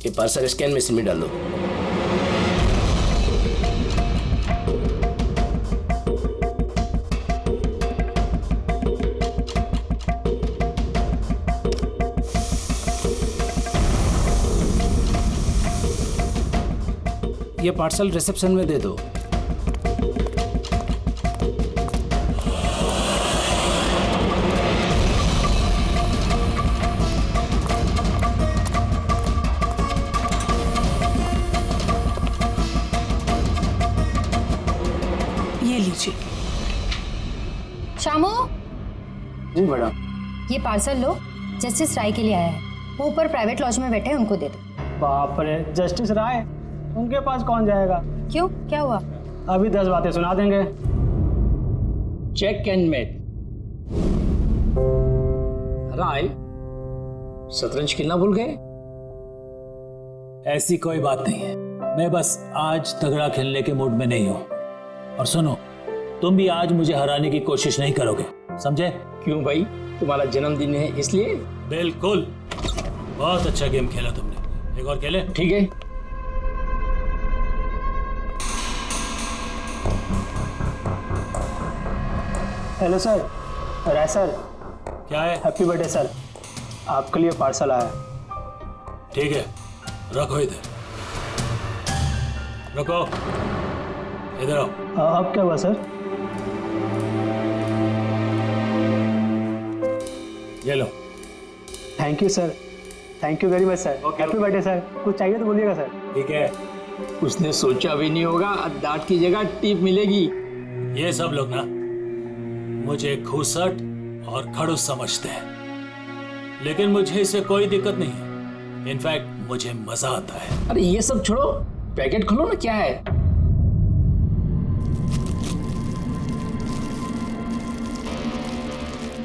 ये parcel scan machine में डाल दो। ये पार्सल रिसेप्शन में दे दो। ये लीजिए। शामू, जी मैडम। ये पार्सल लो, जस्टिस राय के लिए आया है। वो ऊपर प्राइवेट लॉज में बैठे हैं, उनको दे दो। बाप रे, जस्टिस राय, उनके पास कौन जाएगा? क्यों, क्या हुआ? अभी 10 बातें सुना देंगे। Check and met. राय, शतरंज खेलना भूल गए? ऐसी कोई बात नहीं है, मैं बस आज तगड़ा खेलने के मूड में नहीं हूं। और सुनो, तुम भी आज मुझे हराने की कोशिश नहीं करोगे, समझे? क्यों भाई, तुम्हारा जन्मदिन है इसलिए? बिल्कुल। बहुत अच्छा गेम खेला तुमने, एक और खेले? ठीक है। हेलो सर, राय सर। क्या है? हैप्पी बर्थडे सर, आपके लिए पार्सल आया है। ठीक है, रखो इधर, रखो इधर आओ। अब क्या हुआ सर? ये लो। Thank you sir, thank you very much sir. Happy birthday sir. कुछ चाहिए तो बोलिएगा सर। ठीक है। उसने सोचा भी नहीं होगा डांट की जगह टिप मिलेगी। ये सब लोग ना मुझे घूसट और खड़ूस समझते हैं, लेकिन मुझे इससे कोई दिक्कत नहीं है। इनफैक्ट मुझे मजा आता है। अरे ये सब छोड़ो, पैकेट खोलो ना, क्या है?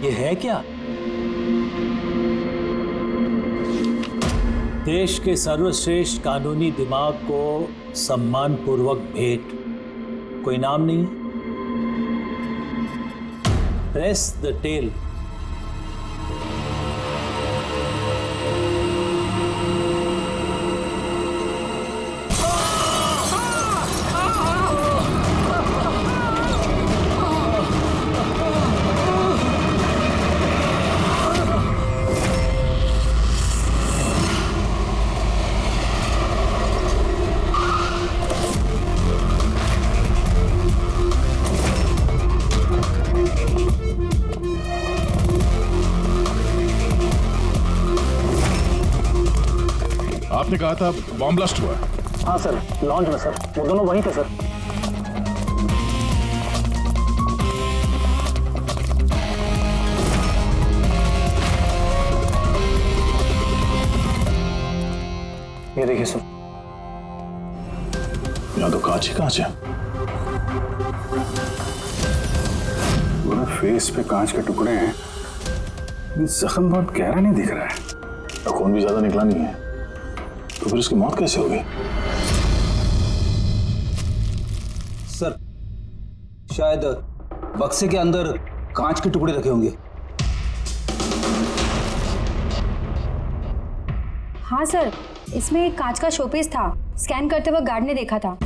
ये है क्या? देश के सर्वश्रेष्ठ कानूनी दिमाग को सम्मान पूर्वक भेंट। कोई नाम नहीं? Press the tail. आपने कहा था बॉम्ब ब्लास्ट हुआ? हाँ सर, लॉन्च में सर। वो दोनों वहीं थे सर। ये देखिए सर। यहाँ तो कांच ही कांच है। पूरा फेस पे कांच के टुकड़े हैं। जख्म बहुत गहरा नहीं दिख रहा है, खून भी ज्यादा निकला नहीं है, तो फिर उसकी मौत कैसे होगी? सर, शायद बक्से के अंदर कांच के टुकड़े रखे होंगे। हाँ सर, इसमें एक कांच का शोपीस था। स्कैन करते वक्त गार्ड ने देखा था।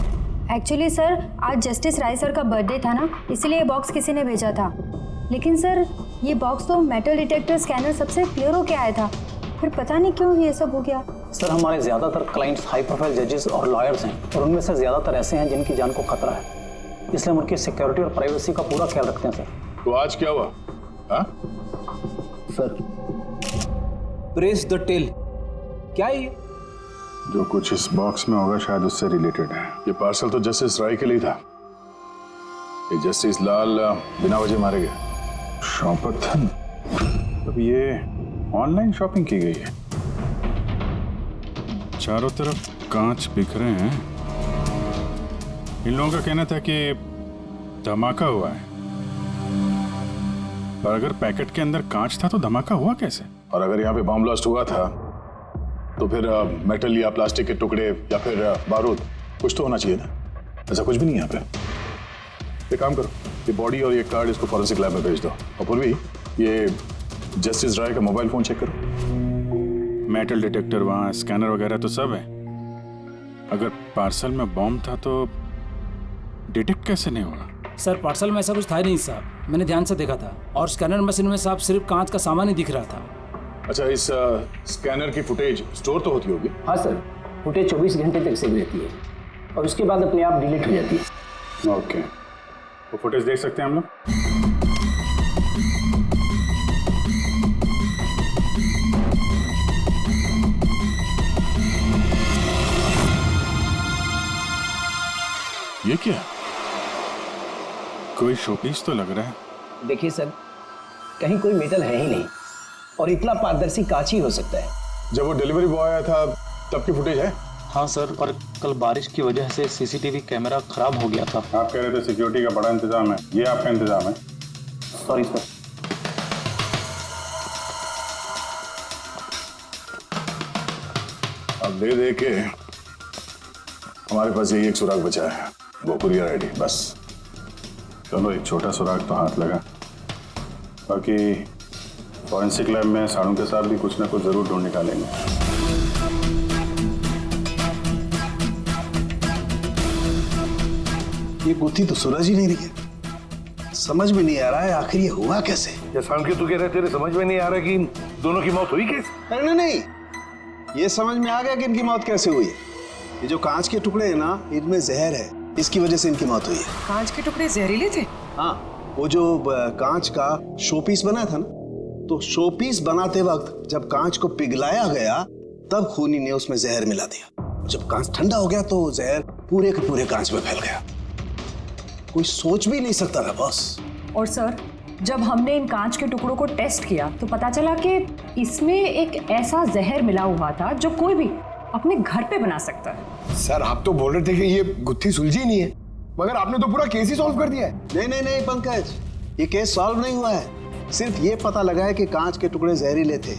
एक्चुअली सर, आज जस्टिस राय सर का बर्थडे था ना, इसलिए ये बॉक्स किसी ने भेजा था। लेकिन सर, ये बॉक्स तो मेटल डिटेक्टर स्कैनर सबसे क्लियर होके आया था, फिर पता नहीं क्यों ये सब हो गया। सर, हमारे ज़्यादातर क्लाइंट्स हाई प्रोफाइल जजेस और लॉयर्स हैं, और उनमें से ज़्यादातर ऐसे हैं जिनकी जान को खतरा है, इसलिए हम उनकी सिक्योरिटी और प्राइवेसी का पूरा ख्याल रखते हैं सर। तो आज क्या हुआ? हाँ? सर, प्रेस द टेल, क्या है ये? जो कुछ इस बॉक्स में होगा शायद उससे रिलेटेड है। ये पार्सल तो जस्टिस राय के लिए था। ये जस्टिस लाल बिना वजह मारे गए। शौपथन, अब ये ऑनलाइन शॉपिंग की गई है। चारों तरफ कांच बिखरे हैं। इन लोगों का कहना था कि धमाका हुआ है, पर अगर पैकेट के अंदर कांच था तो धमाका हुआ कैसे? और अगर यहाँ पे बॉम्ब ब्लास्ट हुआ था तो फिर मेटल या प्लास्टिक के टुकड़े या फिर बारूद कुछ तो होना चाहिए था। ऐसा कुछ भी नहीं है यहाँ पे। एक काम करो, ये बॉडी और ये कार्ड इसको फॉरेंसिक लैब में भेज दो। और पूर्वी, ये जस्टिस राय का मोबाइल फोन चेक करो। मेटल डिटेक्टर वहाँ, स्कैनर वगैरह तो सब है। अगर पार्सल में बॉम्ब था तो डिटेक्ट कैसे नहीं होगा? सर पार्सल में ऐसा कुछ था ही नहीं साहब, मैंने ध्यान से देखा था। और स्कैनर मशीन में साहब सिर्फ कांच का सामान ही दिख रहा था। अच्छा, इस स्कैनर की फुटेज स्टोर तो होती होगी? हाँ सर, फुटेज 24 घंटे तक सेव रहती है और उसके बाद अपने आप डिलीट हो जाती है। ओके, वो फुटेज देख सकते हैं हम लोग? ये क्या? कोई शोपीस तो लग रहा है। देखिए सर, कहीं कोई मेटल है ही नहीं और इतना पारदर्शी कांच ही हो सकता है। जब वो डिलीवरी बॉय आया था तब की फुटेज है? हाँ सर, पर कल बारिश की वजह से सीसीटीवी कैमरा खराब हो गया था। आप कह रहे थे सिक्योरिटी का बड़ा इंतजाम है, ये आपका इंतजाम है? Sorry sir. अब दे के हमारे पास यही एक सुराग बचा है, वो कुरियर आईडी, बस। चलो, एक छोटा सुराग तो हाथ लगा। बाकी फॉरेंसिक लैब में साड़ू के साथ भी कुछ ना कुछ जरूर ढूंढ निकालेंगे। ये गुत्थी तो सूरज ही नहीं रही है। समझ में नहीं आ रहा है आखिर ये हुआ कैसे। जैसा कि तू कह रहे तेरे समझ में नहीं आ रहा कि दोनों की मौत हुई कैसे? नहीं नहीं, ये समझ में आ गया कि इनकी मौत कैसे हुई है। ये जो कांच के टुकड़े हैं ना, इनमें जहर है, इसकी वजह से इनकी मौत हुई है। कांच के टुकड़े जहरीले थे? हाँ, वो जो कांच का शोपीस बना था ना, तो शोपीस बनाते वक्त जब कांच को पिघलाया गया तब खूनी ने उसमें जहर मिला दिया। जब कांच ठंडा हो गया तो जहर पूरे के पूरे कांच में फैल गया। कोई सोच भी नहीं सकता था बॉस। और सर, जब हमने इन कांच के टुकड़ों को टेस्ट किया तो पता चला कि इसमें एक ऐसा जहर मिला हुआ था जो कोई भी अपने घर पे बना सकता है। सर, आप तो बोल रहे थे कि ये गुत्थी सुलझी नहीं है, मगर आपने तो पूरा केस ही सॉल्व कर दिया है। नहीं नहीं नहीं पंकज, ये केस सॉल्व नहीं हुआ है। सिर्फ ये पता लगा है कि कांच के टुकड़े जहरीले थे।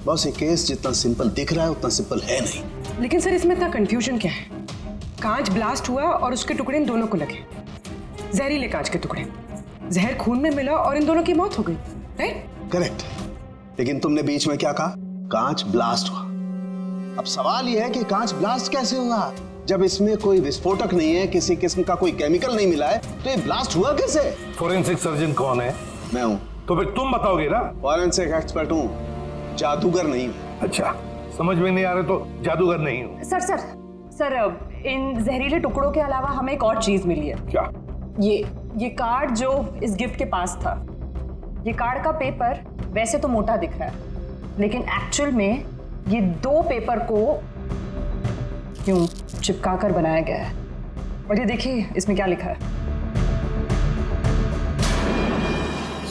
बस ये केस जितना सिंपल दिख रहा है उतना सिंपल है नहीं। लेकिन सर, इसमें इतना कंफ्यूजन क्या है? कांच ब्लास्ट हुआ और उसके टुकड़े इन दोनों को लगे, जहरीले कांच के टुकड़े। जहर खून में मिला और इन दोनों की मौत हो गई, राइट? करेक्ट। लेकिन तुमने बीच में क्या कहा? कांच ब्लास्ट हुआ। अब सवाल यह है कि कांच ब्लास्ट कैसे हुआ? जब इसमें कोई विस्फोटक नहीं है, किसी किस्म का कोई केमिकल नहीं मिला है, तो ये ब्लास्ट हुआ कैसे? फोरेंसिक सर्जन कौन है? मैं हूँ। तो फिर तुम बताओगे ना। फॉरेंसिक एक्सपर्ट हूँ, जादूगर नहीं हूँ। अच्छा, समझ में नहीं आ रहा तो जादूगर नहीं हूँ। सर, इन जहरीले टुकड़ों के अलावा हमें एक और चीज मिली है। क्या? ये कार्ड जो इस गिफ्ट के पास था, ये कार्ड का पेपर वैसे तो मोटा दिख रहा है, लेकिन एक्चुअल में ये 2 पेपर को यूं चिपका कर बनाया गया है। और ये देखिए इसमें क्या लिखा है।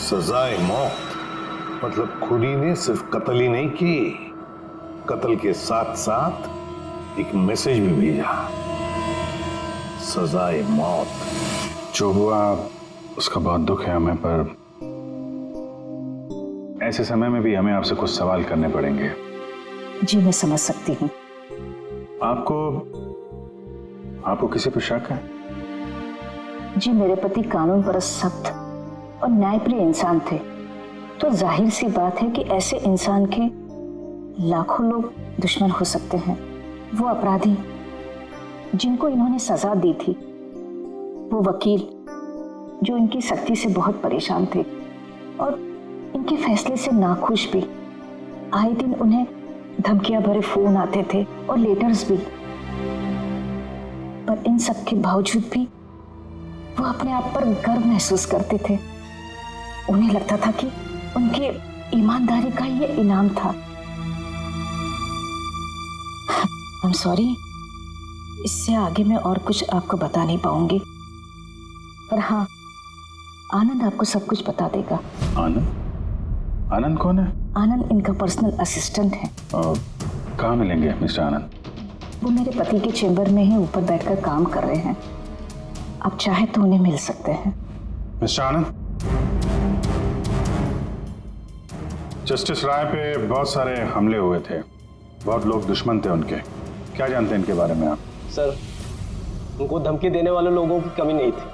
सजाए मौत। मतलब खूनी ने सिर्फ कत्ल ही नहीं की, कत्ल के साथ साथ एक मैसेज भी भेजा, सजाए मौत। जो हुआ उसका बहुत दुख है हमें, पर ऐसे समय में भी हमें आपसे कुछ सवाल करने पड़ेंगे। जी मैं समझ सकती हूँ। आपको किसी पर शक है? जी मेरे पति कानून पर सख्त और न्यायप्रिय इंसान थे, तो जाहिर सी बात है कि ऐसे इंसान के लाखों लोग दुश्मन हो सकते हैं। वो अपराधी जिनको इन्होंने सजा दी थी, वो वकील जो इनकी सख्ती से बहुत परेशान थे और इनके फैसले से नाखुश भी। आए दिन उन्हें धमकियां भरे फोन आते थे और लेटर्स भी, पर इन सब के बावजूद भी वो अपने आप पर गर्व महसूस करते थे। उन्हें लगता था कि उनके ईमानदारी का ये इनाम था। आई एम सॉरी, इससे आगे मैं और कुछ आपको बता नहीं पाऊंगी, पर हाँ, आनंद आपको सब कुछ बता देगा। आनंद? आनंद कौन है? आनंद इनका पर्सनल असिस्टेंट है। कहाँ मिलेंगे मिस्टर आनंद? वो मेरे पति के चेंबर में ही ऊपर बैठकर काम कर रहे हैं। आप चाहे तो उन्हें मिल सकते हैं। मिस्टर आनंद, जस्टिस राय पे बहुत सारे हमले हुए थे, बहुत लोग दुश्मन थे उनके। क्या जानते हैं इनके बारे में आप? सर, उनको धमकी देने वाले लोगों की कमी नहीं थी।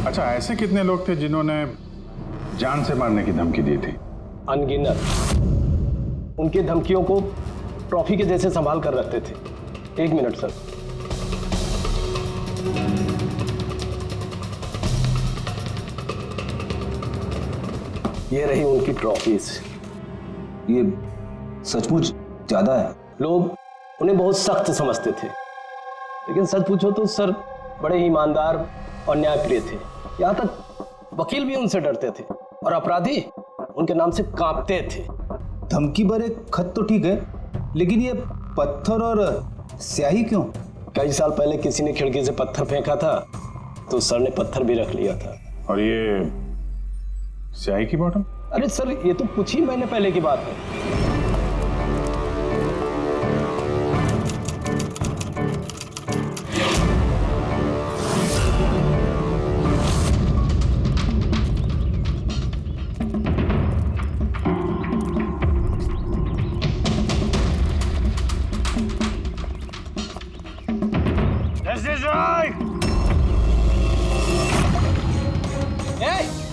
अच्छा, ऐसे कितने लोग थे जिन्होंने जान से मारने की धमकी दी थी? अनगिनत। उनकी धमकियों को ट्रॉफी के जैसे संभाल कर रखते थे। 1 मिनट सर। ये रही उनकी ट्रॉफीज। ये सचमुच ज्यादा है। लोग उन्हें बहुत सख्त समझते थे, लेकिन सच पूछो तो सर बड़े ईमानदार और न्यायप्रिय थे। यहाँ तक वकील भी उनसे डरते थे और अपराधी उनके नाम से कांपते थे। धमकी भरे खत तो ठीक है, लेकिन ये पत्थर और स्याही क्यों? कई साल पहले किसी ने खिड़की से पत्थर फेंका था तो सर ने पत्थर भी रख लिया था। और ये स्याही की बॉटल? अरे सर ये तो कुछ ही महीने पहले की बात है।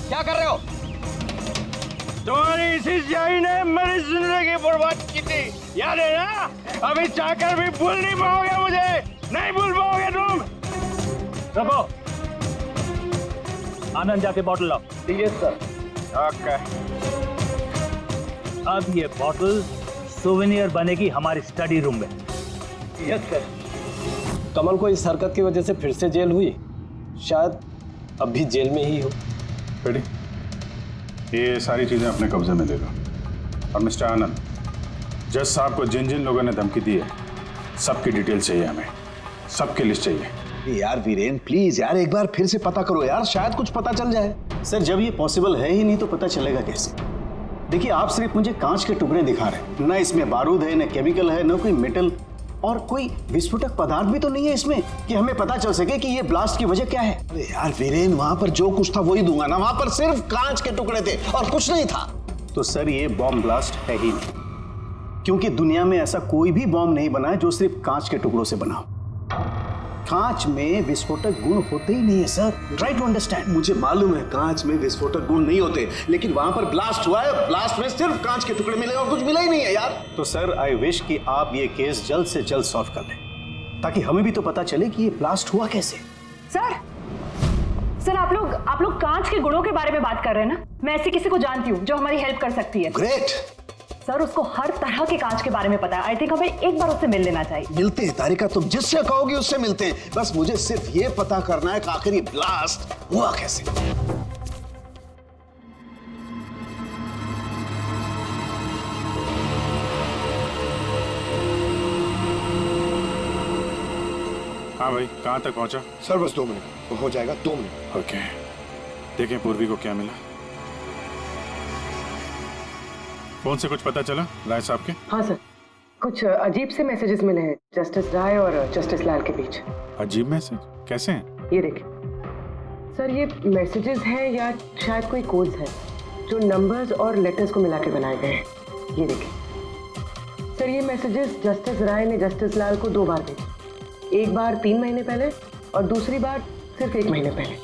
क्या कर रहे हो? तुम्हारी इसी स्याही ने मेरी जिंदगी बर्बाद की थी, याद है ना? अभी चाहकर भी भूल नहीं पाओगे मुझे, नहीं भूल पाओगे तुम। रखो, आनंद जाके बॉटल लाओ। ठीक है सर। ओके। अब ये बॉटल सोवेनियर बनेगी हमारी स्टडी रूम में। Yes sir. कमल को इस हरकत की वजह से फिर से जेल हुई, शायद अब भी जेल में ही हो। रेडी? ये सारी चीजें अपने कब्जे में ले लो। और मिस्टर आनंद, जज साहब को जिन जिन लोगों ने धमकी दी है सबकी डिटेल चाहिए, हमें सबकी लिस्ट चाहिए। यार वीरेन प्लीज यार एक बार फिर से पता करो यार, शायद कुछ पता चल जाए। सर जब ये पॉसिबल है ही नहीं तो पता चलेगा कैसे? देखिए आप सिर्फ मुझे कांच के टुकड़े दिखा रहे हैं, ना इसमें बारूद है, ना केमिकल है, ना कोई मेटल, और कोई विस्फोटक पदार्थ भी तो नहीं है इसमें कि हमें पता चल सके कि ये ब्लास्ट की वजह क्या है। अरे यार वीरेन, वहां पर जो कुछ था वही दूंगा ना, वहां पर सिर्फ कांच के टुकड़े थे और कुछ नहीं था। तो सर ये बॉम्ब ब्लास्ट है ही नहीं, क्योंकि दुनिया में ऐसा कोई भी बॉम्ब नहीं बना है जो सिर्फ कांच के टुकड़ों से बना हो। कांच में विस्फोटक गुण होते ही नहीं है सर, ट्राई टू अंडरस्टैंड। मुझे मालूम है कांच में विस्फोटक गुण नहीं होते, लेकिन वहां पर ब्लास्ट हुआ है, ब्लास्ट में सिर्फ कांच के टुकड़े मिले और कुछ मिला ही नहीं है यार। तो सर आई विश कि आप ये केस जल्द से जल्द सॉल्व कर लें, ताकि हमें भी तो पता चले कि ये ब्लास्ट हुआ कैसे। सर आप लोग कांच के गुणों के बारे में बात कर रहे हैं ना? मैं ऐसी किसी को जानती हूँ जो हमारी हेल्प कर सकती है। ग्रेट। सर उसको हर तरह के कांच के बारे में पता है। आई थिंक हमें एक बार उससे मिल लेना चाहिए। मिलते हैं तारिका, तुम जिससे कहोगे उससे मिलते हैं, बस मुझे सिर्फ ये पता करना है कि आखिर ये ब्लास्ट हुआ कैसे। हाँ भाई, कहाँ तक पहुँचा? सर बस 2 मिनट हो जाएगा, 2 मिनट। ओके, देखें पूर्वी को क्या मिला। फोन से कुछ पता चला राय साहब के? हाँ सर, कुछ अजीब से मैसेजेस मिले हैं जस्टिस राय और जस्टिस लाल के बीच। अजीब मैसेज? कैसे हैं? ये देखिए सर, ये मैसेजेस हैं या शायद कोई कोड्स हैं जो नंबर्स और लेटर्स को मिला के बनाए गए हैं। ये देखिए सर, ये मैसेजेस जस्टिस राय ने जस्टिस लाल को 2 बार भेजे, एक बार 3 महीने पहले और दूसरी बार सिर्फ 1 महीने पहले।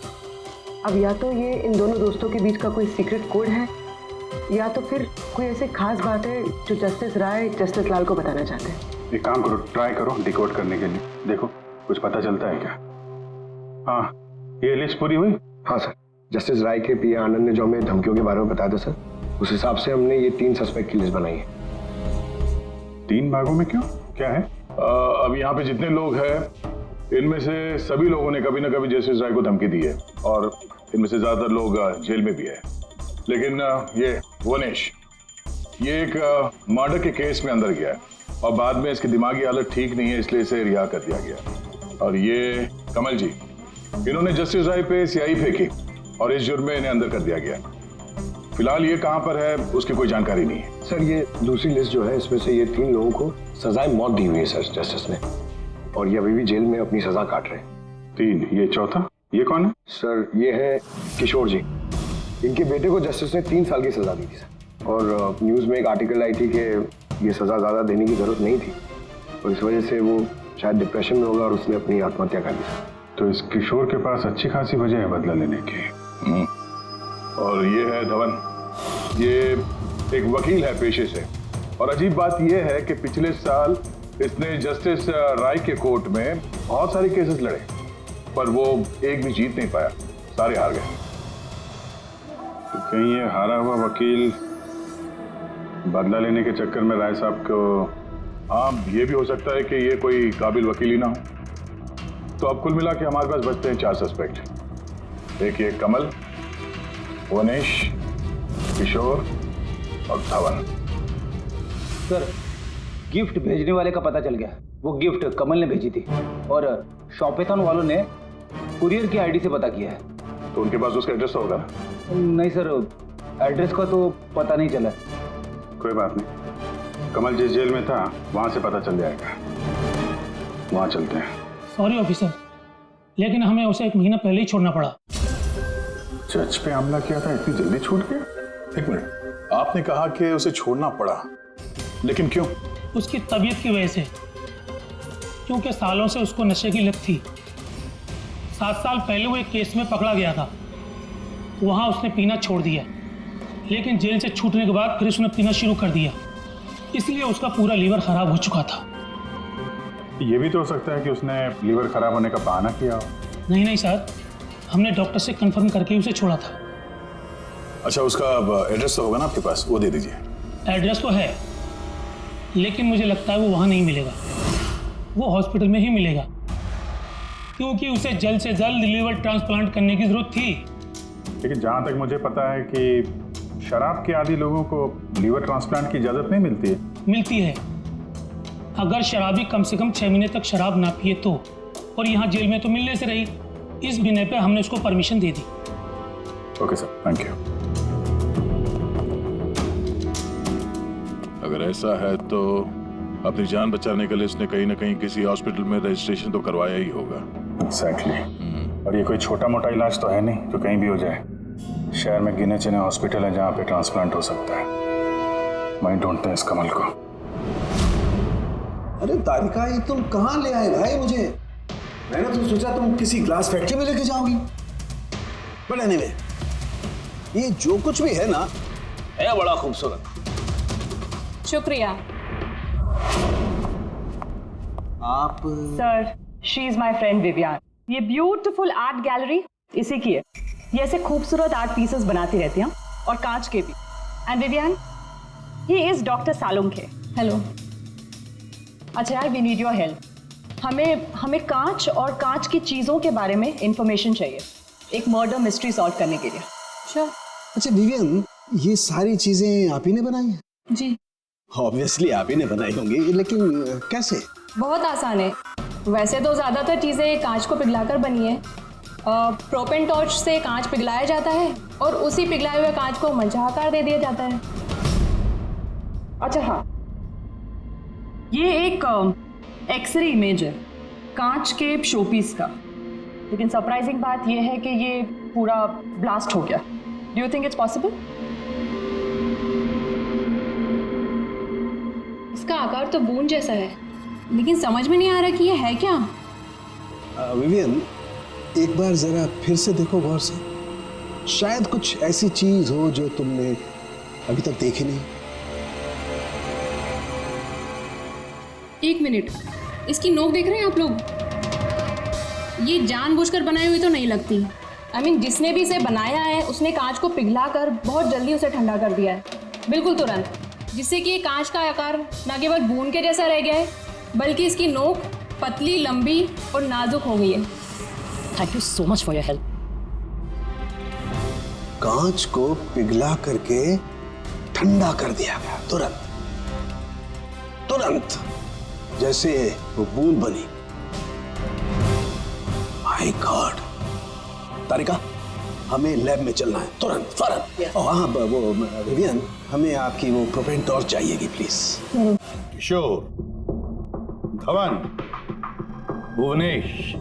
अब या तो ये इन दोनों दोस्तों के बीच का कोई सीक्रेट कोड है, या तो फिर कोई ऐसी खास बात है जो जस्टिस राय जस्टिस लाल को बताना चाहते हैं। एक काम करो, ट्राई करो डिकोड करने के लिए, देखो कुछ पता चलता है क्या। हाँ, ये लिस्ट पूरी हुई? हाँ सर, जस्टिस राय के पीए आनंद ने जो हमें धमकियों के बारे में बताया था सर, उस हिसाब से हमने ये 3 सस्पेक्ट की लिस्ट बनाई है। 3 भागों में क्यों, क्या है? अब यहाँ पे जितने लोग हैं इनमें से सभी लोगों ने कभी ना कभी जस्टिस राय को धमकी दी है, और इनमें से ज्यादातर लोग जेल में भी है। लेकिन ये वनेश, ये एक मर्डर के केस में अंदर गया है और बाद में इसकी दिमागी हालत ठीक नहीं है, इसलिए इसे रिहा कर दिया गया। और ये कमल जी, इन्होंने जस्टिस राय पे स्याही फेंकी और इस जुर्म में इन्हें अंदर कर दिया गया। फिलहाल ये कहाँ पर है उसकी कोई जानकारी नहीं है। सर ये दूसरी लिस्ट जो है, इसमें से ये 3 लोगों को सजाए मौत दी हुई है सर जस्टिस ने, और ये अभी भी जेल में अपनी सजा काट रहे हैं। 3, ये चौथा, ये कौन है? सर ये है किशोर जी, इनके बेटे को जस्टिस ने 3 साल की सजा दी थी सर, और न्यूज़ में एक आर्टिकल आई थी कि ये सजा ज़्यादा देने की जरूरत नहीं थी, और इस वजह से वो शायद डिप्रेशन में होगा और उसने अपनी आत्महत्या कर ली सर। तो इस किशोर के पास अच्छी खासी वजह है बदला लेने की। और ये है धवन, ये एक वकील है पेशे से, और अजीब बात यह है कि पिछले साल इसने जस्टिस राय के कोर्ट में बहुत सारे केसेस लड़े, पर वो एक भी जीत नहीं पाया, सारे हार गए। तो कहीं ये हारा हुआ वकील बदला लेने के चक्कर में राय साहब को। हाँ, ये भी हो सकता है कि ये कोई काबिल वकील ही ना हो। तो अब कुल मिला के हमारे पास बचते हैं 4 सस्पेक्ट। एक ये कमल, वनेश, किशोर और धवन। सर, गिफ्ट भेजने वाले का पता चल गया। वो गिफ्ट कमल ने भेजी थी और शॉपेथॉन वालों ने कुरियर की आईडी से पता किया है। तो उनके पास उसका एड्रेस तो होगा ना? नहीं सर, एड्रेस का तो पता नहीं चला। कोई बात नहीं, कमल जिस जेल में था वहां से पता चल जाएगा। वहां चलते हैं। सॉरी ऑफिसर, लेकिन हमें उसे 1 महीना पहले ही छोड़ना पड़ा। जज पे हमला किया था, इतनी जल्दी छूट गया? एक मिनट, आपने कहा कि उसे छोड़ना पड़ा, लेकिन क्यों? उसकी तबीयत की वजह से, क्योंकि सालों से उसको नशे की लत थी। 7 साल पहले वो एक केस में पकड़ा गया था, वहां उसने पीना छोड़ दिया, लेकिन जेल से छूटने के बाद फिर उसने पीना शुरू कर दिया, इसलिए उसका पूरा लीवर खराब हो चुका था। ये भी तो हो सकता है कि उसने लीवर खराब होने का बहाना किया हो। नहीं सर, हमने डॉक्टर से कंफर्म करके उसे छोड़ा था। अच्छा, उसका एड्रेस तो होगा ना आपके पास, वो दे दीजिए। एड्रेस तो है, लेकिन मुझे लगता है वो वहाँ नहीं मिलेगा, वो हॉस्पिटल में ही मिलेगा, क्योंकि उसे जल्द से जल्द लीवर ट्रांसप्लांट करने की जरूरत थी। लेकिन जहाँ तक मुझे पता है कि शराब के आदी लोगों को लीवर ट्रांसप्लांट की इजाज़त नहीं मिलती है। मिलती है, अगर शराबी कम से कम 6 महीने तक शराब ना पिए तो, और यहाँ जेल में तो मिलने से रही, इस बिना पे हमने उसको permission they the. Okay sir, thank you. अगर ऐसा है तो अपनी जान बचाने के लिए उसने कहीं ना कहीं किसी हॉस्पिटल में रजिस्ट्रेशन तो करवाया ही होगा। एग्जैक्टली। और ये कोई छोटा मोटा इलाज तो है नहीं जो कहीं भी हो जाए। शहर में गिने चुने हॉस्पिटल हैं जहाँ पे ट्रांसप्लांट हो सकता है। वहीं ढूंढते हैं इस कमल को। अरे तारिका, ये तुम कहाँ ले आए भाई मुझे? मैंने तो सोचा तुम किसी ग्लास फैक्ट्री में लेके जाओगी। बट एनीवे, ये जो कुछ भी है ना, है बड़ा खूबसूरत। शुक्रिया। आप sir, she is my friend Vivian. ये ब्यूटीफुल आर्ट गैलरी इसी की है। ये ऐसे खूबसूरत आर्ट पीसेस बनाती रहती हैं, और कांच के भी। And Vivian, he is doctor Salunkhe. Hello. अच्छा यार, वी नीड योर हेल्प। हमें कांच और कांच की चीजों के बारे में इंफॉर्मेशन चाहिए, एक मर्डर मिस्ट्री सॉल्व करने के लिए। श्योर। अच्छा विवियन, ये सारी चीजें आप ही ने बनाई हैं? जी। ऑब्वियसली आप ही ने बनाई होंगी, लेकिन कैसे? बहुत आसान है। वैसे तो ज़्यादातर चीज़ें कांच को पिघलाकर बनी है। प्रोपेन टॉर्च से कांच पिघलाया जाता है और उसी पिघलाए हुए कांच को मंचा आकार दे दिया जाता है। अच्छा हाँ, ये एक एक्सरे इमेज है कांच के शोपीस का, लेकिन सरप्राइजिंग बात यह है कि ये पूरा ब्लास्ट हो गया। Do you think it's possible? इसका आकार तो बूंद जैसा है, लेकिन समझ में नहीं आ रहा कि ये है क्या। विवियन, एक बार जरा फिर से देखो गौर से। शायद कुछ ऐसी चीज हो जो तुमने अभी तक देखी नहीं। 1 मिनट, इसकी नोक देख रहे हैं आप लोग? ये जानबूझकर बनाई हुई तो नहीं लगती। I mean, जिसने भी इसे बनाया है उसने कांच को पिघलाकर बहुत जल्दी उसे ठंडा कर दिया है, बिल्कुल तुरंत, जिससे कि ये कांच का आकार न केवल बूंद के जैसा रह गया है, बल्कि इसकी नोक पतली, लंबी और नाजुक हो गई है। Thank you so much for your help. कांच को पिघला करके ठंडा कर दिया गया, तुरंत तुरंत, जैसे वो बूंद बनी। My God. तारिका, हमें लैब में चलना है तुरंत, फौरन। और हाँ, वो विवियन, हमें आपकी वो प्रोपेन टॉर्च चाहिएगी प्लीज। किशोर, धवन, भुवनेश,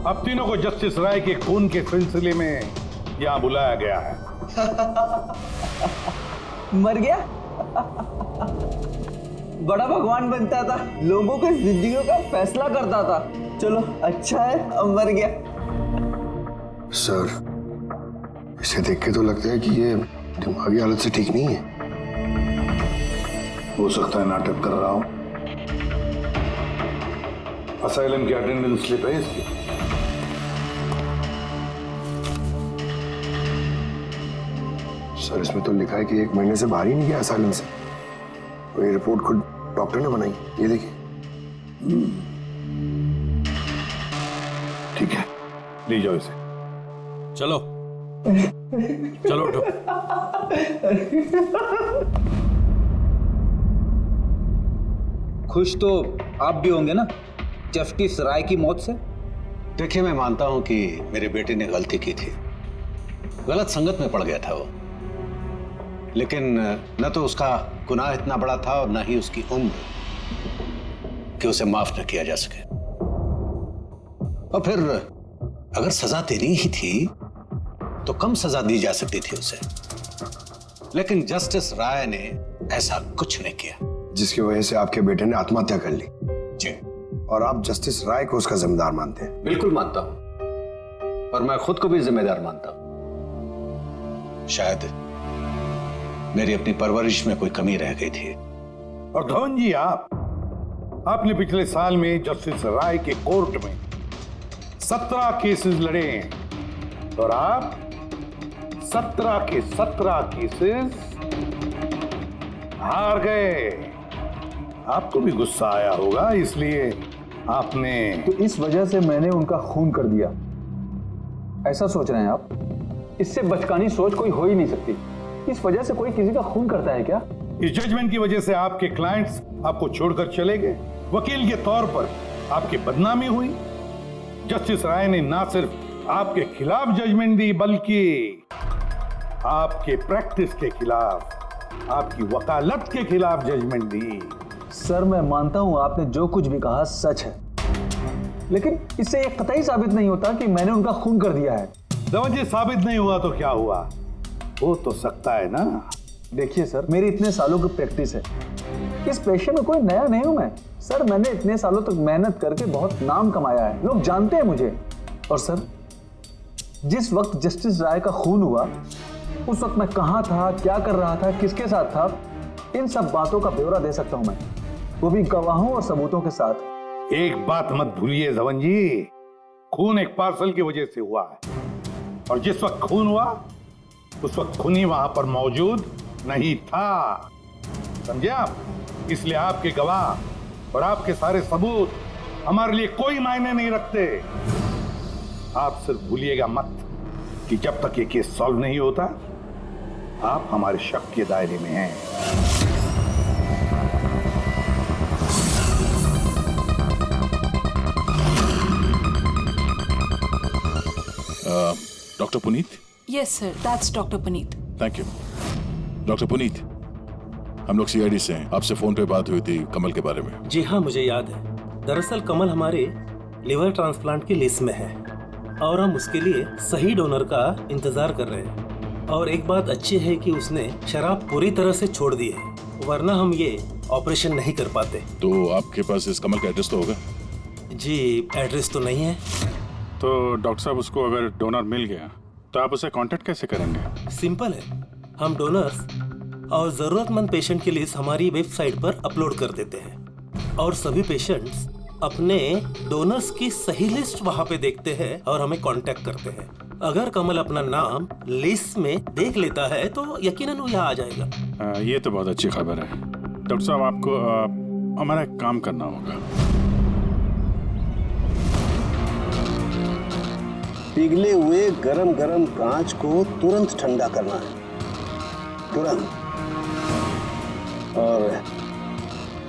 अब तीनों को जस्टिस राय के खून के सिलसिले में यहां बुलाया गया है। मर गया? बड़ा भगवान बनता था, लोगों की जिंदगियों का फैसला करता था। चलो अच्छा है, अब मर गया। सर, इसे देख के तो लगता है कि ये दिमागी हालत से ठीक नहीं है। हो सकता है नाटक कर रहा हूं। असाइलम की अटेंडेंस स्लिप है इसकी। सर इसमें तो लिखा है कि 1 महीने से बाहर ही नहीं गया असाइलम से। और ये रिपोर्ट खुद डॉक्टर ने बनाई, ये देखिए। ठीक है, ले जाओ इसे। चलो चलो उठो। खुश तो आप भी होंगे ना जस्टिस राय की मौत से? देखिए, मैं मानता हूं कि मेरे बेटे ने गलती की थी, गलत संगत में पड़ गया था वो, लेकिन न तो उसका गुनाह इतना बड़ा था और न ही उसकी उम्र कि उसे माफ न किया जा सके। और फिर अगर सजा देनी ही थी तो कम सजा दी जा सकती थी उसे, लेकिन जस्टिस राय ने ऐसा कुछ नहीं किया, जिसकी वजह से आपके बेटे ने आत्महत्या कर ली। जी। और आप जस्टिस राय को उसका जिम्मेदार मानते हैं? बिल्कुल मानता हूं, और मैं खुद को भी जिम्मेदार मानता हूं। शायद मेरी अपनी परवरिश में कोई कमी रह गई थी। और धवन जी, आपने पिछले साल में जस्टिस राय के कोर्ट में 17 केसेस लड़े हैं और आप 17 के 17 केसेस हार गए। आपको भी गुस्सा आया होगा, इसलिए आपने तो इस वजह से मैंने उनका खून कर दिया, ऐसा सोच रहे हैं आप? इससे बचकानी सोच कोई हो ही नहीं सकती। इस वजह से कोई किसी का खून करता है क्या? इस जजमेंट की वजह से आपके क्लाइंट्स आपको छोड़कर चले गए, वकील के तौर पर आपकी बदनामी हुई। जस्टिस राय ने ना सिर्फ आपके खिलाफ जजमेंट दी, बल्कि आपके प्रैक्टिस के खिलाफ, आपकी वकालत के खिलाफ जजमेंट दी। सर, मैं मानता हूं आपने जो कुछ भी कहा सच है, लेकिन इससे यह कतई साबित नहीं होता कि मैंने उनका खून कर दिया है। धवन जी, साबित नहीं हुआ तो क्या हुआ? हो तो सकता है ना। देखिए सर, मेरी इतने सालों की प्रैक्टिस है, इस पेशे में कोई नया नहीं हूं मैं। सर, मैंने इतने सालों तक मेहनत करके बहुत नाम कमाया है, लोग जानते हैं मुझे। और सर, जिस वक्त जस्टिस राय का खून हुआ उस वक्त मैं कहां था, क्या कर रहा था, किसके साथ था, इन सब बातों का ब्यौरा दे सकता हूं मैं, वो भी गवाहों और सबूतों के साथ। एक बात मत भूलिए धवन जी, खून एक पार्सल की वजह से हुआ है, और जिस वक्त खून हुआ उस वक्त खूनी वहां पर मौजूद नहीं था, समझे आप? इसलिए आपके गवाह और आपके सारे सबूत हमारे लिए कोई मायने नहीं रखते। आप सिर्फ भूलिएगा मत कि जब तक ये केस सॉल्व नहीं होता आप हमारे शक के दायरे में हैं। Doctor Puneet? Yes sir, that's doctor Puneet. Thank you. Doctor Puneet, हम लोग सीआईडी से हैं, आपसे फोन पे बात हुई थी कमल के बारे में। जी हाँ, मुझे याद है। दरअसल कमल हमारे लिवर ट्रांसप्लांट की लिस्ट में है और हम उसके लिए सही डोनर का इंतजार कर रहे हैं। और एक बात अच्छी है कि उसने शराब पूरी तरह से छोड़ दी है, वरना हम ये ऑपरेशन नहीं कर पाते। तो आपके पास इस कमल का एड्रेस तो होगा? जी, एड्रेस तो नहीं है। तो डॉक्टर साहब, उसको अगर डोनर मिल गया तो आप उसे कांटेक्ट कैसे करेंगे? सिंपल है, हम डोनर्स और जरूरतमंद पेशेंट की लिस्ट हमारी वेबसाइट पर अपलोड कर देते हैं और सभी पेशेंट्स अपने डोनर्स की सही लिस्ट वहां पे देखते हैं और हमें कांटेक्ट करते हैं। अगर कमल अपना नाम लिस्ट में देख लेता है तो यकीनन वो यहाँ आ जाएगा। ये तो बहुत अच्छी खबर है। डॉक्टर साहब, आपको हमारा एक काम करना होगा। पिघले हुए गरम गरम कांच को तुरंत ठंडा करना है, तुरंत। और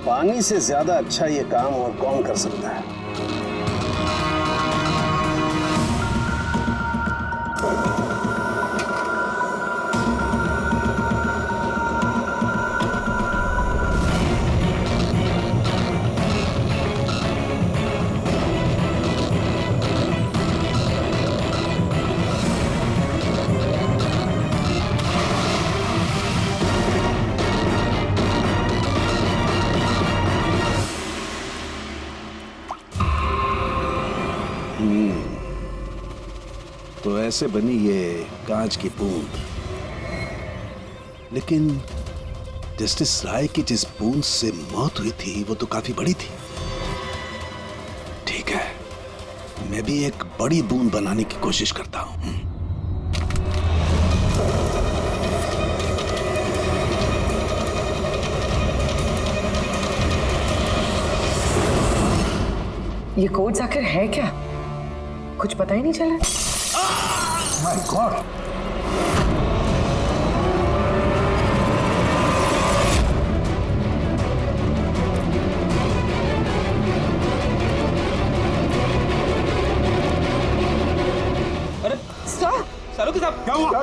पानी से ज्यादा अच्छा ये काम और कौन कर सकता है? तो ऐसे बनी ये कांच की बूंद, लेकिन जस्टिस राय की जिस बूंद से मौत हुई थी वो तो काफी बड़ी थी। ठीक है, मैं भी एक बड़ी बूंद बनाने की कोशिश करता हूं। ये कोड्स आखिर है क्या? कुछ पता ही नहीं चला। My God! अरे सर, सालों के साहब क्या हुआ?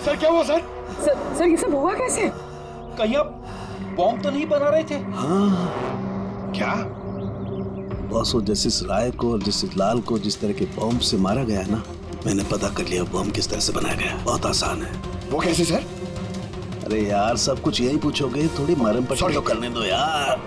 सर क्या हुआ सर? सर ये सब हुआ कैसे? कहीं आप बॉम्ब तो नहीं बना रहे थे? हाँ। क्या? बॉस, वो जस्टिस राय को और जस्टिस लाल को जिस तरह के बॉम्ब से मारा गया ना, मैंने पता कर लिया बॉम्ब किस तरह से बनाया गया। बहुत आसान है। वो कैसे सर? अरे यार, सब कुछ यही पूछोगे, थोड़ी मरम पट्टी तो करने दो यार।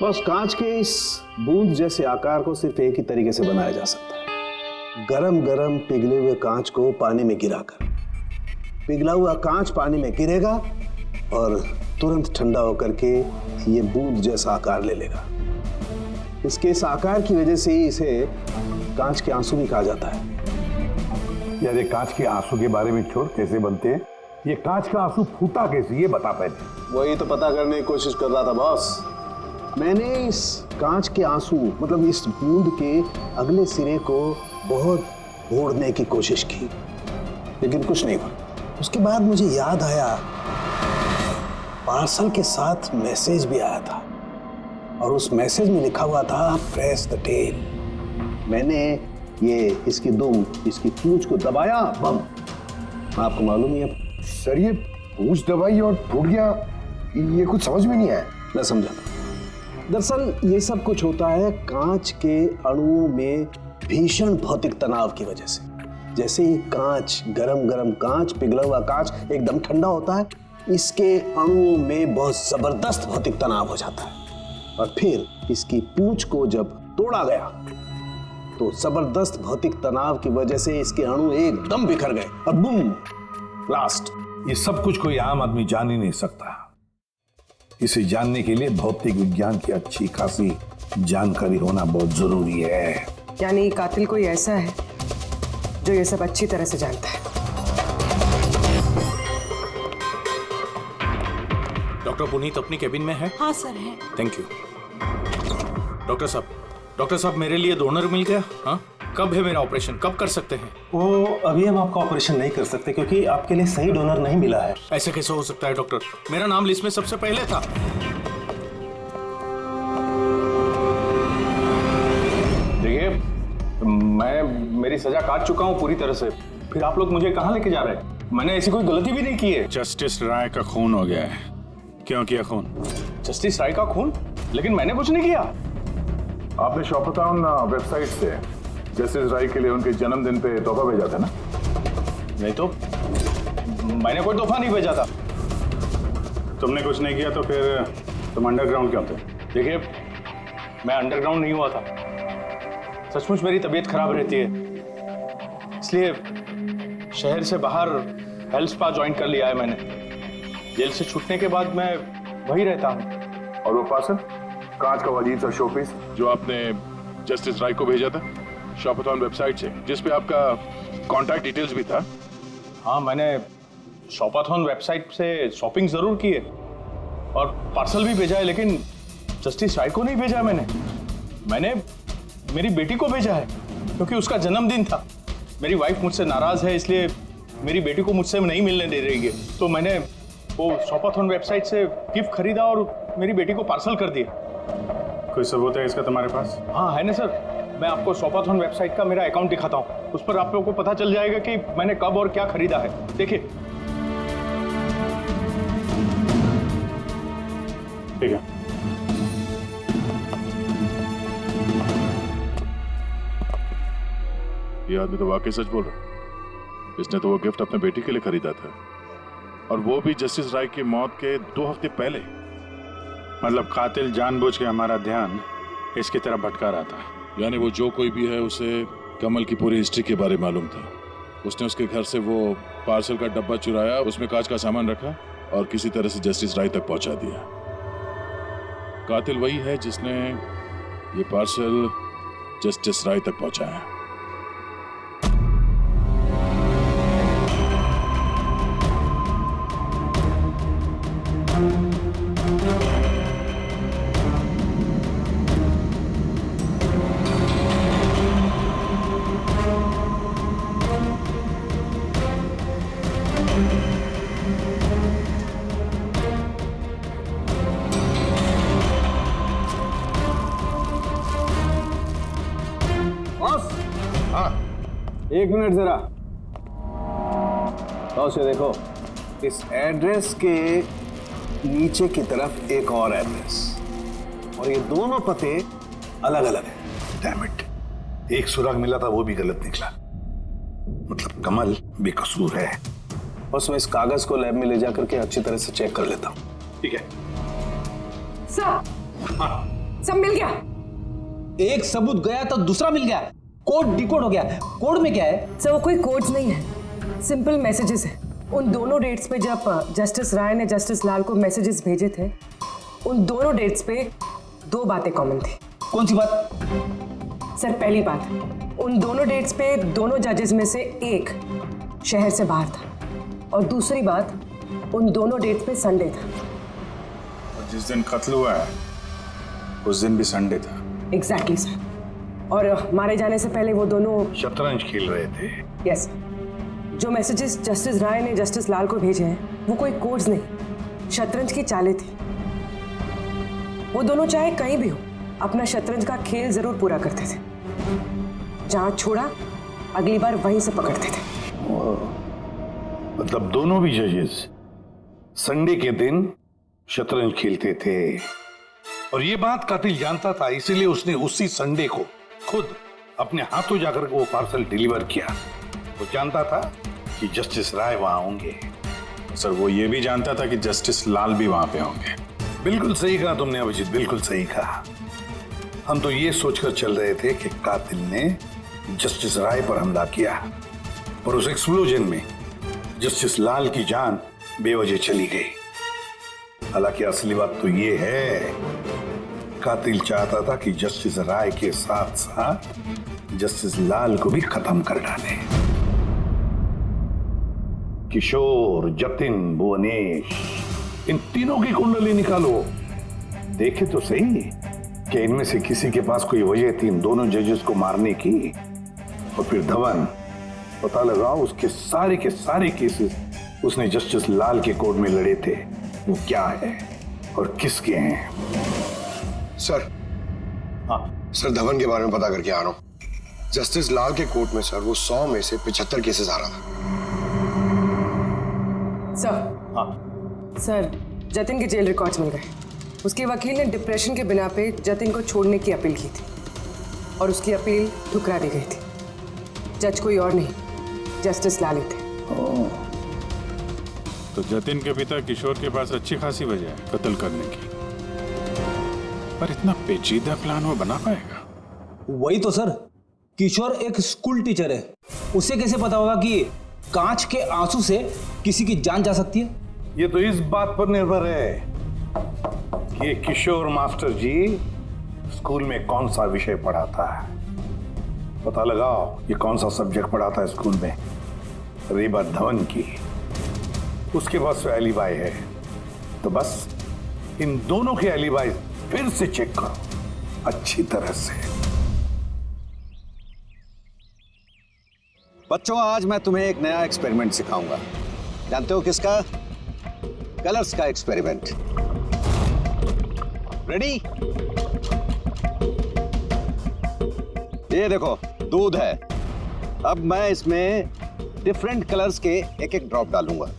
बस कांच के इस बूंद जैसे आकार को सिर्फ एक ही तरीके से बनाया जा सकता है, गरम गरम पिघले हुए कांच को पानी में गिराकर। पिघला हुआ कांच पानी में गिरेगा और तुरंत ठंडा होकर के ये बूंद जैसा आकार ले लेगा। इसके इस आकार की वजह से ही इसे कांच के आंसू भी कहा जाता है। यार, ये कांच के आंसू के बारे में छोड़, कैसे बनते हैं? ये कांच का आंसू फूटा कैसे, ये बता पहले। वही तो पता करने की कोशिश कर रहा था बॉस। मैंने इस कांच के आंसू मतलब इस बूंद के अगले सिरे को बहुत मोड़ने की कोशिश की, लेकिन कुछ नहीं हुआ। उसके बाद मुझे याद आया, पार्सल के साथ मैसेज भी आया था और उस मैसेज में लिखा हुआ था प्रेस द टेल। मैंने ये इसकी दुम, इसकी पूंछ को दबाया, बम। आपको मालूम ही है सर, ये पूंछ दबाई और टूट गया, ये कुछ समझ में नहीं आया। मैं समझा। दरअसल ये सब कुछ होता है कांच के अणुओं में भीषण भौतिक तनाव की वजह से। जैसे ही कांच, गरम गरम कांच, पिघला हुआ कांच एकदम ठंडा होता है, इसके अणुओं में बहुत जबरदस्त भौतिक तनाव हो जाता है और फिर इसकी पूंछ को जब तोड़ा गया तो जबरदस्त भौतिक तनाव की वजह से इसके अणु एकदम बिखर गए और बूम, ब्लास्ट। ये सब कुछ कोई आम आदमी जान ही नहीं सकता। इसे जानने के लिए भौतिक विज्ञान की अच्छी खासी जानकारी होना बहुत जरूरी है। यानी कातिल कोई ऐसा है जो ये सब अच्छी तरह से जानता है। डॉक्टर पुनीत अपनी केबिन में है? हाँ सर है। Thank you. डॉक्टर साहब मेरे लिए डोनर मिल गया? हाँ, कब है मेरा ऑपरेशन, कब कर सकते हैं? वो अभी हम आपका ऑपरेशन नहीं कर सकते क्योंकि आपके लिए सही डोनर नहीं मिला है। ऐसे कैसे हो सकता है डॉक्टर? मेरा नाम लिस्ट में सबसे पहले था। देखिए, मेरी सजा काट चुका हूँ पूरी तरह से, फिर आप लोग मुझे कहाँ लेके जा रहे हैं? मैंने ऐसी कोई गलती भी नहीं की है। जस्टिस राय का खून हो गया है। क्यों किया खून? जस्टिस राय का खून? लेकिन मैंने कुछ नहीं किया। आपने शॉपटाउन वेबसाइट से जस्टिस राय के लिए उनके जन्मदिन पे तोहफा भेजा था ना? नहीं तो मैंने कोई तोहफा नहीं भेजा था। तुमने कुछ नहीं किया तो फिर तुम अंडरग्राउंड क्यों थे? देखिए, मैं अंडरग्राउंड नहीं हुआ था। सचमुच मेरी तबीयत खराब रहती है, इसलिए शहर से बाहर हेल्थ स्पा ज्वाइन कर लिया है मैंने। जेल से छूटने के बाद मैं वही रहता हूँ। और वो पार्सल, कांच का अजीब सा शोपीस जो आपने जस्टिस राय को भेजा था शॉपथॉन वेबसाइट से, जिसपे आपका कॉन्टैक्ट डिटेल्स भी था? हाँ, मैंने शॉपथॉन वेबसाइट से शॉपिंग जरूर की है और पार्सल भी भेजा है, लेकिन जस्टिस राय को नहीं भेजा मैंने मेरी बेटी को भेजा है क्योंकि उसका जन्मदिन था। मेरी वाइफ मुझसे नाराज है, इसलिए मेरी बेटी को मुझसे नहीं मिलने दे रही है, तो मैंने वो शॉपथॉन वेबसाइट से गिफ्ट खरीदा और मेरी बेटी को पार्सल कर दिया। कोई सबूत है इसका तुम्हारे पास? हाँ है ना सर, मैं आपको शॉपथॉन वेबसाइट का मेरा अकाउंट दिखाता हूँ, उस पर आप लोगों को पता चल जाएगा कि मैंने कब और क्या खरीदा है। देखिए। ठीक है। ये आदमी तो वाकई सच बोल रहा। इसने तो वो गिफ्ट अपने बेटी के लिए खरीदा था, और वो भी जस्टिस राय की मौत के 2 हफ्ते पहले। मतलब कातिल जानबूझ के हमारा ध्यान इसकी तरफ भटका रहा था। यानी वो जो कोई भी है उसे कमल की पूरी हिस्ट्री के बारे में मालूम था। उसने उसके घर से वो पार्सल का डब्बा चुराया, उसमें कांच का सामान रखा और किसी तरह से जस्टिस राय तक पहुंचा दिया। कातिल वही है जिसने ये पार्सल जस्टिस राय तक पहुंचाया। एक मिनट जरा, तो उसे देखो, इस एड्रेस के नीचे की तरफ एक और एड्रेस, और ये दोनों पते अलग अलग हैं। डैम इट, एक सुराग मिला था वो भी गलत निकला। मतलब कमल बेकसूर है। बस मैं इस कागज को लैब में ले जाकर के अच्छी तरह से चेक कर लेता हूँ। ठीक है सब मिल गया। एक सबूत गया तो दूसरा मिल गया, कोड डिकोड हो गया। कोड में क्या है सर? वो कोई कोड्स नहीं है, सिंपल मैसेजेस है। उन दोनों डेट्स पे जब जस्टिस राय ने जस्टिस लाल को मैसेजेस भेजे थे, उन दोनों डेट्स पे दो बातें कॉमन थी। कौन सी बात? सर पहली बात, उन दोनों डेट्स पे दोनों जजेस में से एक शहर से बाहर था, और दूसरी बात, उन दोनों डेट्स पे संडे था। और जिस दिन कत्ल हुआ है उस दिन भी संडे था। Exactly sir. और मारे जाने से पहले वो दोनों शतरंज खेल रहे थे। यस। जो मैसेजेस जस्टिस राय ने जस्टिस लाल को भेजे हैं वो कोई कोड्स नहीं, शतरंज की चालें थी। वो दोनों चाहे कहीं भी हो अपना शतरंज का खेल जरूर पूरा करते थे। जहां छोड़ा अगली बार वहीं से पकड़ते थे। मतलब दोनों भी जजेस संडे के दिन शतरंज खेलते थे, और ये बात कातिल जानता था, इसीलिए उसने उसी संडे को खुद अपने हाथों जाकर वो पार्सल डिलीवर किया। वो जानता था कि जस्टिस राय वहां होंगे। सर वो ये भी जानता था कि जस्टिस लाल भी वहां पे होंगे। बिल्कुल सही कहा तुमने अभिजीत, बिल्कुल सही कहा। हम तो ये सोचकर चल रहे थे कि कातिल ने जस्टिस राय पर हमला किया, पर उस एक्सप्लोजन में जस्टिस लाल की जान बेवजह चली गई। हालांकि असली बात तो ये है, कातिल चाहता था कि जस्टिस राय के साथ साथ जस्टिस लाल को भी खत्म कर डाले। किशोर, जतिन, भुवनेश, इन तीनों की कुंडली निकालो, देखे तो सही कि इनमें से किसी के पास कोई वजह थी इन दोनों जजेस को मारने की। और फिर धवन, पता लगाओ उसके सारे के सारे केसेस उसने जस्टिस लाल के कोर्ट में लड़े थे, वो क्या है और किसके हैं। सर, हाँ सर, धवन के बारे में पता करके आ रहा हूँ। जस्टिस लाल के कोर्ट में सर वो 100 में से 75 केसेस आ रहा था। सर, हाँ सर, जतिन के जेल रिकॉर्ड्स मिल गए। उसके वकील ने डिप्रेशन के बिना पे जतिन को छोड़ने की अपील की थी, और उसकी अपील ठुकरा दी गई थी। जज कोई और नहीं, जस्टिस लाल ही थे। तो जतिन के पिता किशोर के पास अच्छी खासी वजह है कत्ल करने की, पर इतना पेचीदा प्लान वो बना पाएगा? वही तो सर, किशोर एक स्कूल टीचर है, उसे कैसे पता होगा कि कांच के आंसू से किसी की जान जा सकती है? ये तो इस बात पर निर्भर है कि ये किशोर मास्टर जी स्कूल में कौन सा विषय पढ़ाता है। पता लगाओ ये कौन सा सब्जेक्ट पढ़ाता है स्कूल में। रही बात धवन की, उसके पास एलिबाई है, तो बस इन दोनों के एलिबाई फिर से चेक करो अच्छी तरह से। बच्चों, आज मैं तुम्हें एक नया एक्सपेरिमेंट सिखाऊंगा। जानते हो किसका? कलर्स का एक्सपेरिमेंट। रेडी? ये देखो, दूध है। अब मैं इसमें डिफरेंट कलर्स के एक एक ड्रॉप डालूंगा।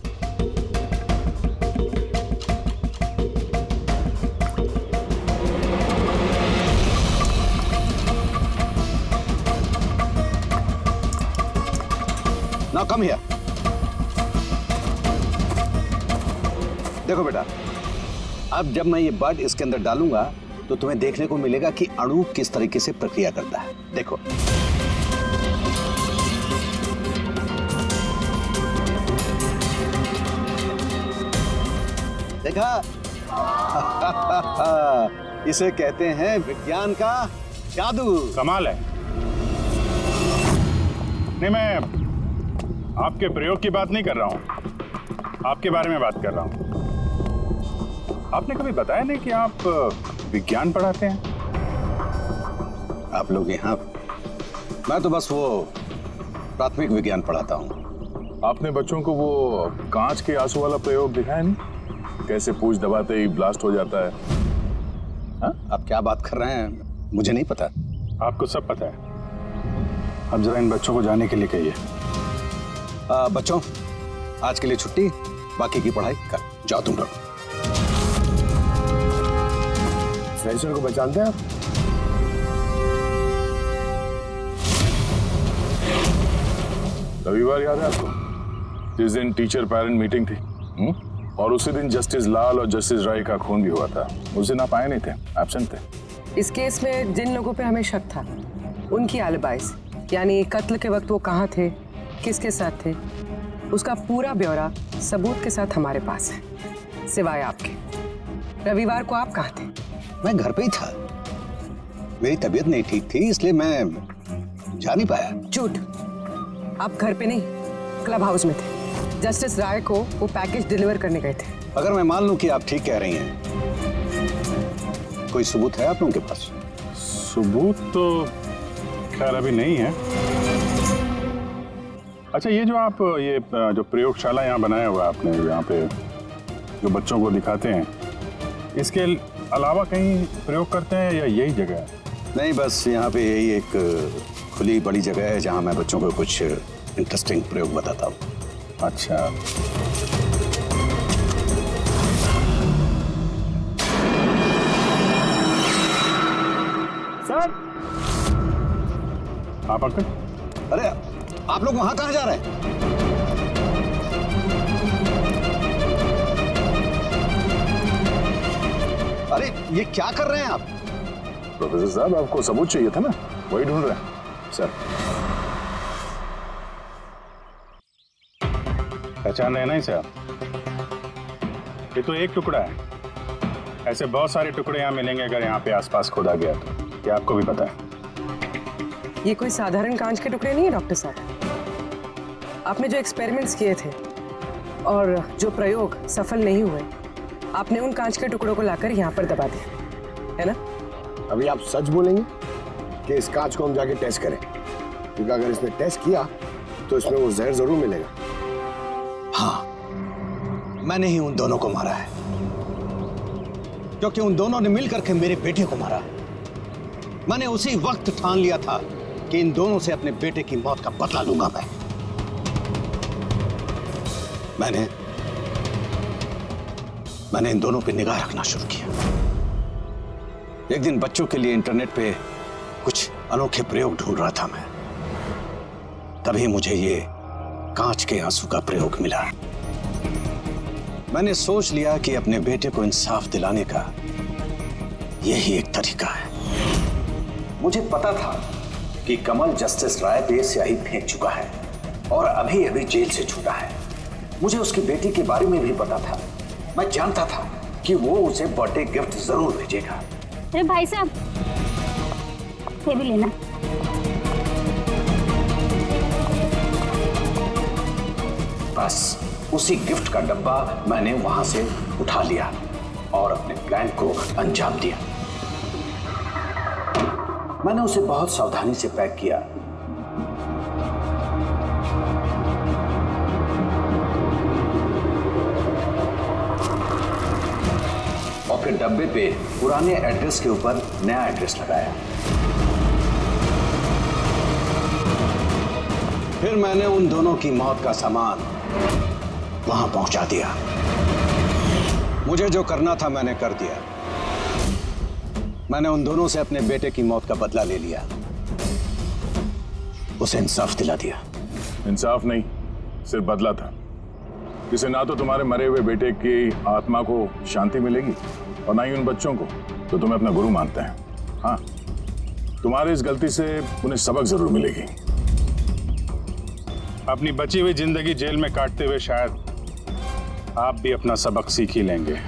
Now come here. देखो बेटा, अब जब मैं ये बर्ड इसके अंदर डालूंगा तो तुम्हें देखने को मिलेगा कि अणु किस तरीके से प्रक्रिया करता है। देखो, देखा? इसे कहते हैं विज्ञान का जादू। कमाल है। नहीं, मैं आपके प्रयोग की बात नहीं कर रहा हूं, आपके बारे में बात कर रहा हूं। आपने कभी बताया नहीं कि आप विज्ञान पढ़ाते हैं? आप लोग यहाँ, मैं तो बस वो प्राथमिक विज्ञान पढ़ाता हूँ। आपने बच्चों को वो कांच के आंसू वाला प्रयोग दिखाया नहीं? कैसे पूछ दबाते ही ब्लास्ट हो जाता है। हाँ? आप क्या बात कर रहे हैं? मुझे नहीं पता। आपको सब पता है। अब जरा इन बच्चों को जाने के लिए कहिए। बच्चों, आज के लिए छुट्टी, बाकी की पढ़ाई कर जाओ तुम लोग। सर को पहचानते हैं आप? रविवार याद है आपको, जिस दिन टीचर पेरेंट मीटिंग थी? और उसी दिन जस्टिस लाल और जस्टिस राय का खून भी हुआ था। उस दिन आप आए नहीं थे, एब्सेंट थे। इस केस में जिन लोगों पे हमें शक था उनकी आलिबाइस, यानी कत्ल के वक्त वो कहाँ थे, किसके साथ थे, उसका पूरा ब्यौरा सबूत के साथ हमारे पास है, सिवाय आपके। रविवार को आप कहाँ थे? मैं घर पे ही था। मेरी तबीयत नहीं ठीक थी, इसलिए मैं जा नहीं पाया। झूठ, आप घर पे नहीं, क्लब हाउस में थे। जस्टिस राय को वो पैकेज डिलीवर करने गए थे। अगर मैं मान लूं कि आप ठीक कह रही हैं, कोई सबूत है आप लोगों के पास? सबूत तो खैर अभी नहीं है। अच्छा, ये जो आप ये जो प्रयोगशाला यहाँ बनाया हुआ आपने, यहाँ पे जो बच्चों को दिखाते हैं, इसके अलावा कहीं प्रयोग करते हैं या यही जगह है? नहीं, बस यहाँ पे यही एक खुली बड़ी जगह है जहाँ मैं बच्चों को कुछ इंटरेस्टिंग प्रयोग बताता हूँ। अच्छा, सर आप अंकल? अरे आप लोग वहां कहाँ जा रहे हैं? अरे ये क्या कर रहे हैं आप? प्रोफेसर साहब, आपको सबूत चाहिए था ना, वही ढूंढ रहे हैं। सर, पहचान रहे ना इसे आप? ये तो एक टुकड़ा है, ऐसे बहुत सारे टुकड़े यहाँ मिलेंगे अगर यहाँ पे आसपास खोदा गया तो। क्या आपको भी पता है? ये कोई साधारण कांच के टुकड़े नहीं है डॉक्टर साहब। आपने जो एक्सपेरिमेंट्स किए थे और जो प्रयोग सफल नहीं हुए, आपने उन कांच के टुकड़ों को लाकर यहाँ पर दबा दिया, है ना? अभी आप सच बोलेंगे कि इस कांच को हम जाके टेस्ट करें? क्योंकि अगर इसने टेस्ट किया तो इसमें वो जहर जरूर मिलेगा। हाँ, मैंने ही उन दोनों को मारा है, क्योंकि उन दोनों ने मिलकर के मेरे बेटे को मारा। मैंने उसी वक्त ठान लिया था कि इन दोनों से अपने बेटे की मौत का बदला लूंगा मैं। मैंने इन दोनों पे निगाह रखना शुरू किया। एक दिन बच्चों के लिए इंटरनेट पे कुछ अनोखे प्रयोग ढूंढ रहा था मैं, तभी मुझे ये कांच के आंसू का प्रयोग मिला। मैंने सोच लिया कि अपने बेटे को इंसाफ दिलाने का यही एक तरीका है। मुझे पता था कि कमल जस्टिस राय पे स्याही फेंक चुका है और अभी अभी जेल से छूटा है। मुझे उसकी बेटी के बारे में भी पता था। मैं जानता था कि वो उसे बर्थडे गिफ्ट जरूर भेजेगा। अरे भाई साहब, ये भी लेना। बस उसी गिफ्ट का डब्बा मैंने वहां से उठा लिया और अपने प्लान को अंजाम दिया। मैंने उसे बहुत सावधानी से पैक किया। और फिर डब्बे पे पुराने एड्रेस के ऊपर नया एड्रेस लगाया। फिर मैंने उन दोनों की मौत का सामान वहां पहुंचा दिया। मुझे जो करना था मैंने कर दिया। मैंने उन दोनों से अपने बेटे की मौत का बदला ले लिया, उसे इंसाफ दिला दिया। इंसाफ नहीं, सिर्फ बदला था। जिसे ना तो तुम्हारे मरे हुए बेटे की आत्मा को शांति मिलेगी और ना ही उन बच्चों को जो तुम्हें अपना गुरु मानते हैं। हाँ, तुम्हारी इस गलती से उन्हें सबक जरूर मिलेगी। अपनी बची हुई जिंदगी जेल में काटते हुए शायद आप भी अपना सबक सीख ही लेंगे।